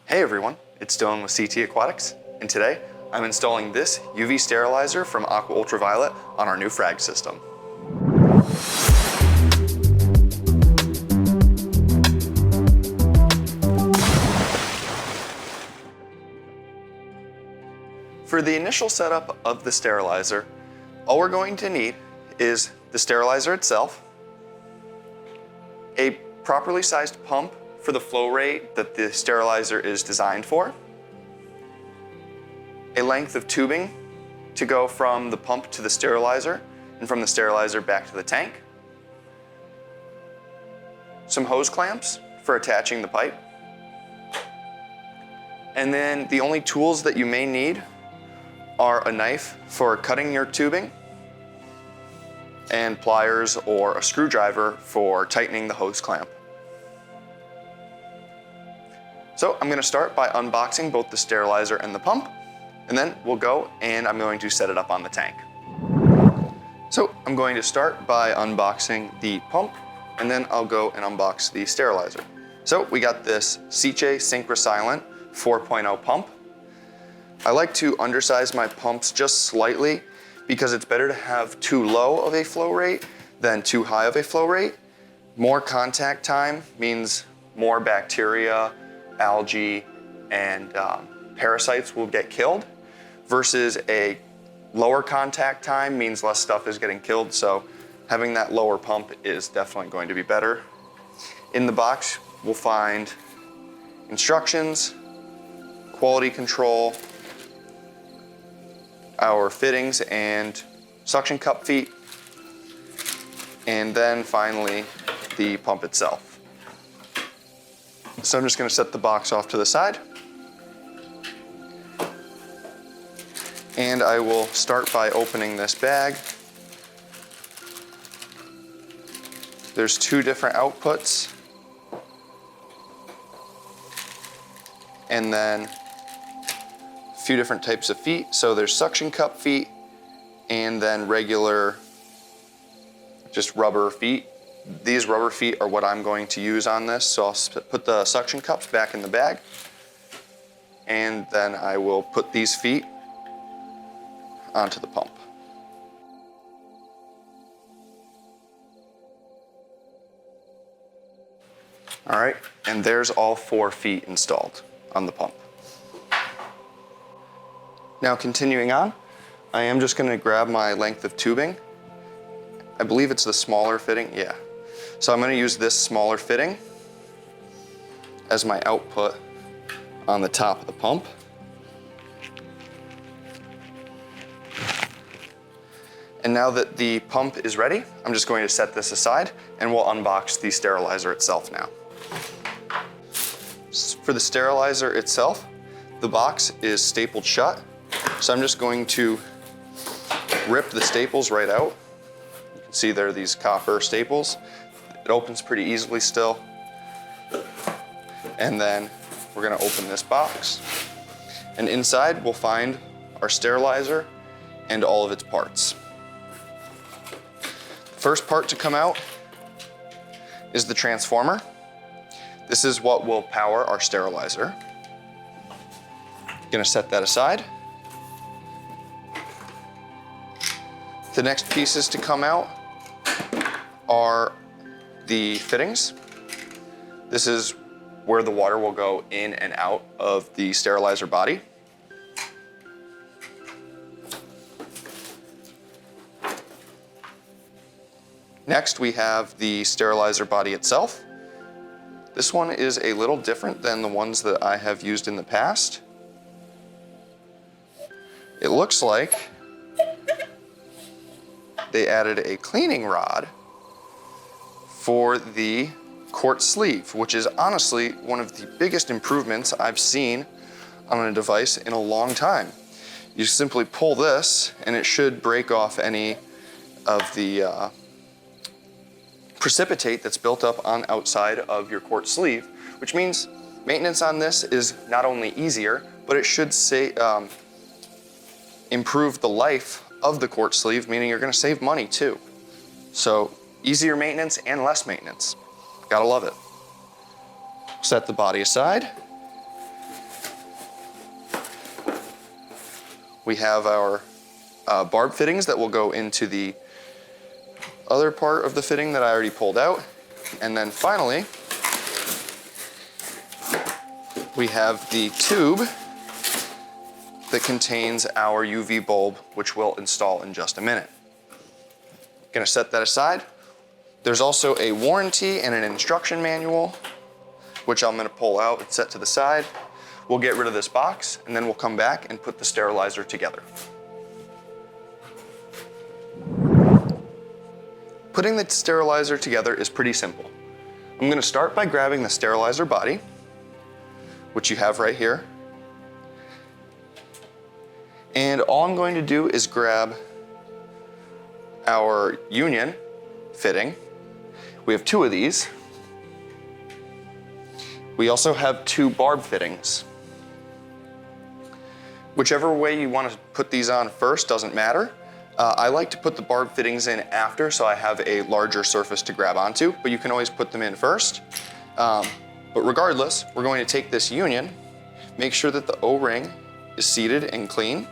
Hey everyone, it's Dylan with CT Aquatics, and today I'm installing this UV sterilizer from Aqua Ultraviolet on our new frag system. For the initial setup of the sterilizer, all we're going to need is the sterilizer itself, a properly sized pump for the flow rate that the sterilizer is designed for, a length of tubing to go from the pump to the sterilizer and from the sterilizer back to the tank, some hose clamps for attaching the pipe, and then the only tools that you may need are a knife for cutting your tubing and pliers or a screwdriver for tightening the hose clamp. So I'm going to start by unboxing both the sterilizer and the pump, and then we'll go and I'm going to set it up on the tank. So I'm going to start by unboxing the pump, and then I'll go and unbox the sterilizer. So we got this Seche Synchrosilent 4.0 pump. I like to undersize my pumps just slightly because it's better to have too low of a flow rate than too high of a flow rate. More contact time means more bacteria, algae, and parasites will get killed, versus a lower contact time means less stuff is getting killed, so having that lower pump is definitely going to be better. In the box, we'll find instructions, quality control, our fittings and suction cup feet, and then finally the pump itself. So I'm just going to set the box off to the side, and I will start by opening this bag. There's two different outputs, and then a few different types of feet. So there's suction cup feet and then regular just rubber feet. These rubber feet are what I'm going to use on this. So I'll put the suction cups back in the bag, and then I will put these feet onto the pump. All right, and there's all 4 feet installed on the pump. Now continuing on, I am just going to grab my length of tubing. I believe it's the smaller fitting, yeah. So I'm going to use this smaller fitting as my output on the top of the pump. And now that the pump is ready, I'm just going to set this aside and we'll unbox the sterilizer itself now. For the sterilizer itself, the box is stapled shut. So I'm just going to rip the staples right out. You can see there are these copper staples. It opens pretty easily still. And then we're going to open this box. And inside we'll find our sterilizer and all of its parts. The first part to come out is the transformer. This is what will power our sterilizer. Going to set that aside. The next pieces to come out are the fittings. This is where the water will go in and out of the sterilizer body. Next, we have the sterilizer body itself. This one is a little different than the ones that I have used in the past. It looks like they added a cleaning rod for the quart sleeve, which is honestly one of the biggest improvements I've seen on a device in a long time. You simply pull this and it should break off any of the precipitate that's built up on outside of your quart sleeve, which means maintenance on this is not only easier, but it should improve the life of the quart sleeve, meaning you're going to save money too. So easier maintenance and less maintenance. Gotta love it. Set the body aside. We have our barb fittings that will go into the other part of the fitting that I already pulled out. And then finally, we have the tube that contains our UV bulb, which we'll install in just a minute. Gonna set that aside. There's also a warranty and an instruction manual, which I'm gonna pull out and set to the side. We'll get rid of this box, and then we'll come back and put the sterilizer together. Putting the sterilizer together is pretty simple. I'm gonna start by grabbing the sterilizer body, which you have right here. And all I'm going to do is grab our union fitting. We have 2 of these. We also have 2 barb fittings. Whichever way you want to put these on first doesn't matter. I like to put the barb fittings in after so I have a larger surface to grab onto, but you can always put them in first. But regardless, we're going to take this union, make sure that the O-ring is seated and clean,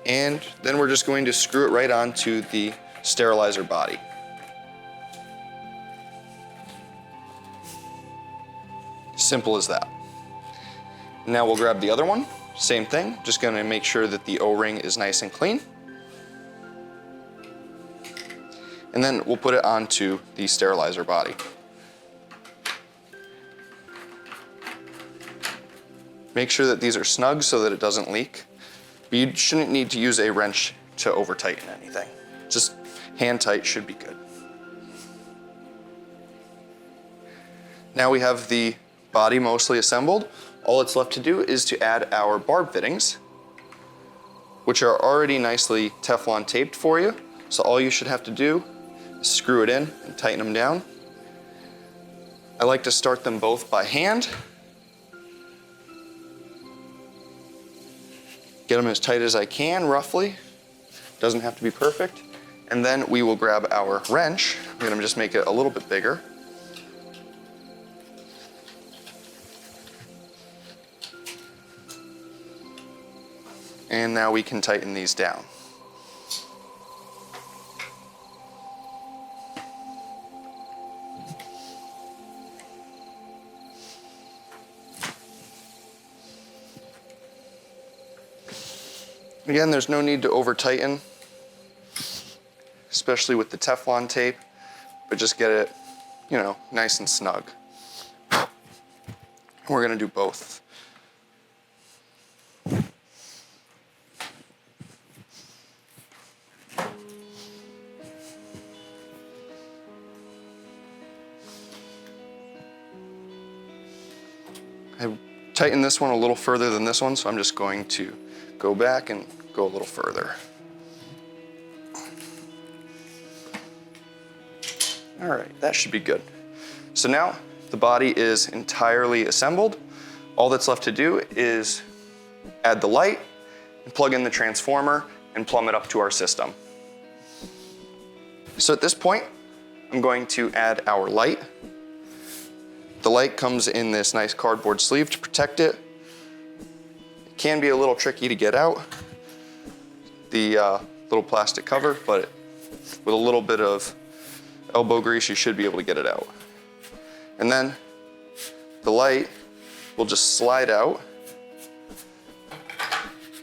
and then we're just going to screw it right onto the sterilizer body. Simple as that. Now we'll grab the other one. Same thing, just gonna make sure that the O-ring is nice and clean. And then we'll put it onto the sterilizer body. Make sure that these are snug so that it doesn't leak. But you shouldn't need to use a wrench to over tighten anything. Just hand tight should be good. Now we have the body mostly assembled. All it's left to do is to add our barb fittings, which are already nicely Teflon taped for you. So all you should have to do is screw it in and tighten them down. I like to start them both by hand. Get them as tight as I can, roughly. Doesn't have to be perfect. And then we will grab our wrench. I'm gonna just make it a little bit bigger. And now we can tighten these down. Again, there's no need to over tighten, especially with the Teflon tape, but just get it, nice and snug. We're gonna do both. I tightened this one a little further than this one, so I'm just going to go back and go a little further. All right, that should be good. So now the body is entirely assembled. All that's left to do is add the light and plug in the transformer and plumb it up to our system. So at this point, I'm going to add our light. The light comes in this nice cardboard sleeve to protect it. It can be a little tricky to get out, the little plastic cover, but with a little bit of elbow grease, you should be able to get it out. And then the light will just slide out,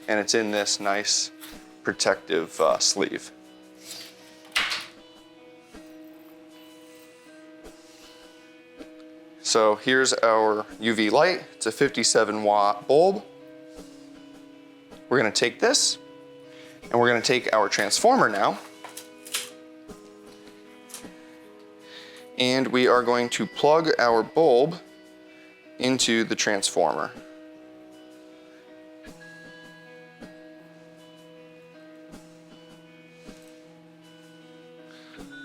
and it's in this nice protective sleeve. So here's our UV light. It's a 57-watt bulb. We're gonna take this, and we're gonna take our transformer now, and we are going to plug our bulb into the transformer.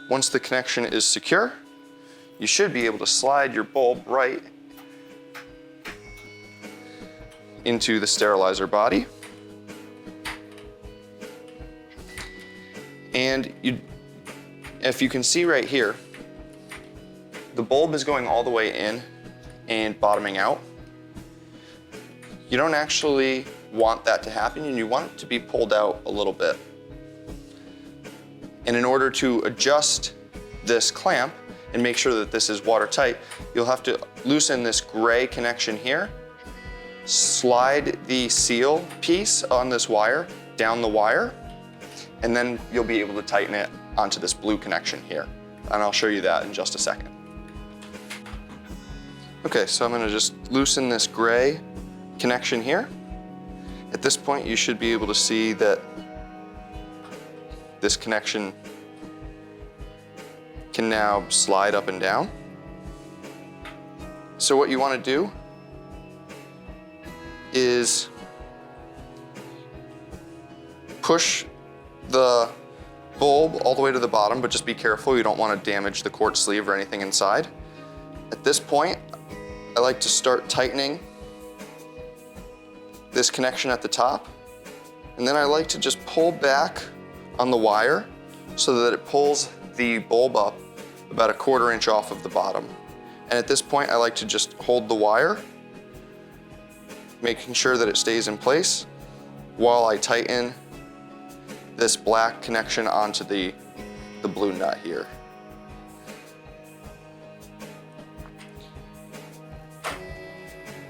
Once the connection is secure, you should be able to slide your bulb right into the sterilizer body. And if you can see right here, the bulb is going all the way in and bottoming out. You don't actually want that to happen, and you want it to be pulled out a little bit. And in order to adjust this clamp and make sure that this is watertight, you'll have to loosen this gray connection here, slide the seal piece on this wire down the wire, and then you'll be able to tighten it onto this blue connection here. And I'll show you that in just a second. Okay, so I'm gonna just loosen this gray connection here. At this point, you should be able to see that this connection can now slide up and down. So what you want to do is push the bulb all the way to the bottom, but just be careful, you don't want to damage the quartz sleeve or anything inside. At this point, I like to start tightening this connection at the top, and then I like to just pull back on the wire so that it pulls the bulb up about 1/4 inch off of the bottom. And at this point, I like to just hold the wire, making sure that it stays in place while I tighten this black connection onto the blue nut here.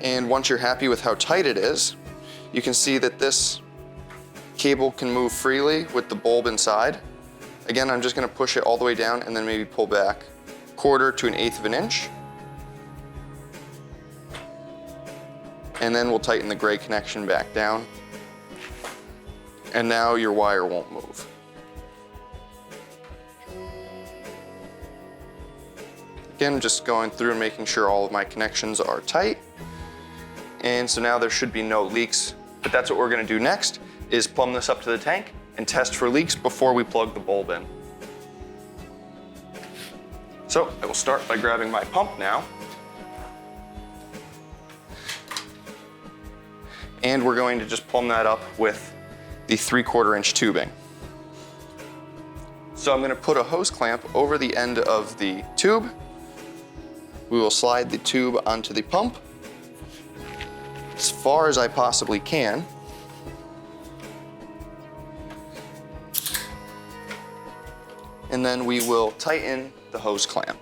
And once you're happy with how tight it is, you can see that this cable can move freely with the bulb inside. Again, I'm just gonna push it all the way down and then maybe pull back 1/4 to 1/8 of an inch. And then we'll tighten the gray connection back down. And now your wire won't move. Again, just going through and making sure all of my connections are tight. And so now there should be no leaks, but that's what we're gonna do next, is plumb this up to the tank and test for leaks before we plug the bulb in. So I will start by grabbing my pump now. And we're going to just plumb that up with the 3/4 inch tubing. So I'm gonna put a hose clamp over the end of the tube. We will slide the tube onto the pump as far as I possibly can. And then we will tighten the hose clamp.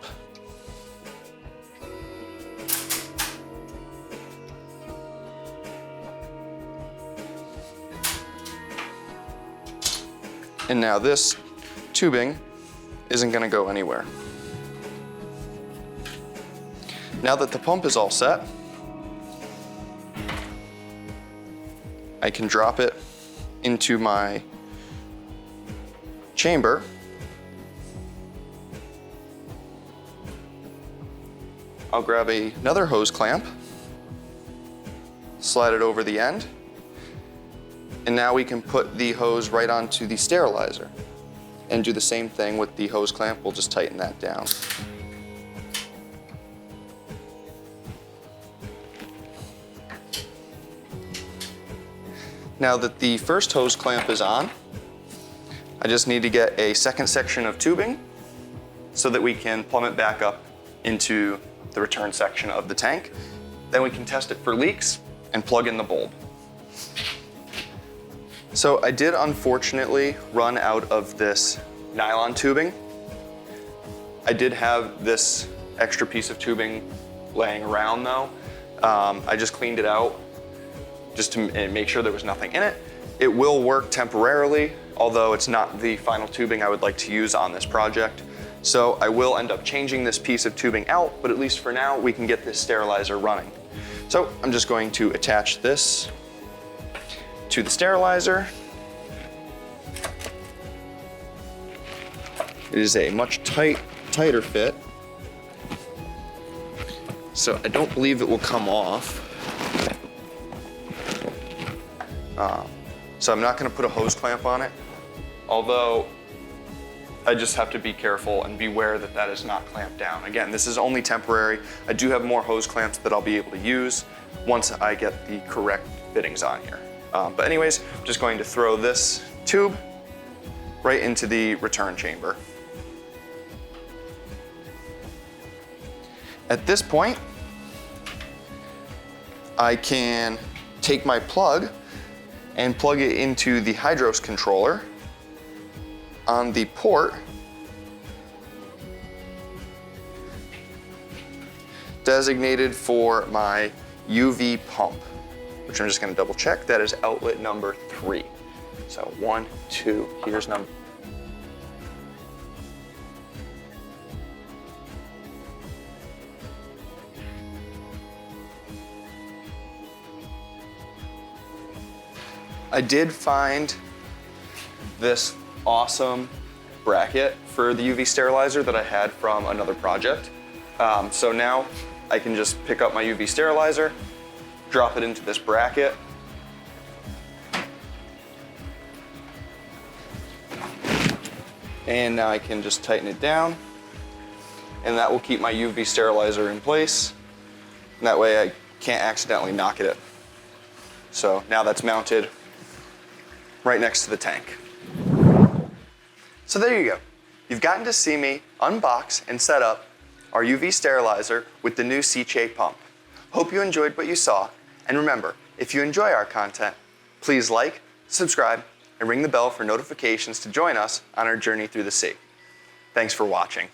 And now this tubing isn't gonna go anywhere. Now that the pump is all set, I can drop it into my chamber. I'll grab another hose clamp, slide it over the end, and now we can put the hose right onto the sterilizer and do the same thing with the hose clamp. We'll just tighten that down. Now that the first hose clamp is on, I just need to get a second section of tubing so that we can plumb it back up into the return section of the tank. Then we can test it for leaks and plug in the bulb. So I did unfortunately run out of this nylon tubing. I did have this extra piece of tubing laying around though. I just cleaned it out just to make sure there was nothing in it. It will work temporarily, although it's not the final tubing I would like to use on this project. So I will end up changing this piece of tubing out, but at least for now, we can get this sterilizer running. So I'm just going to attach this to the sterilizer. It is a much tighter fit, so I don't believe it will come off. So I'm not gonna put a hose clamp on it, although I just have to be careful and beware that that is not clamped down. Again, this is only temporary. I do have more hose clamps that I'll be able to use once I get the correct fittings on here. But anyways, I'm just going to throw this tube right into the return chamber. At this point, I can take my plug and plug it into the hydros controller on the port designated for my UV pump, which I'm just gonna double check. That is outlet number 3. So 1, 2, here's number. I did find this awesome bracket for the UV sterilizer that I had from another project. So now I can just pick up my UV sterilizer, drop it into this bracket, and now I can just tighten it down, and that will keep my UV sterilizer in place. And that way I can't accidentally knock it. So now that's mounted right next to the tank. So there you go. You've gotten to see me unbox and set up our UV sterilizer with the new C-Che pump. Hope you enjoyed what you saw, and remember, if you enjoy our content, please like, subscribe, and ring the bell for notifications to join us on our journey through the sea. Thanks for watching.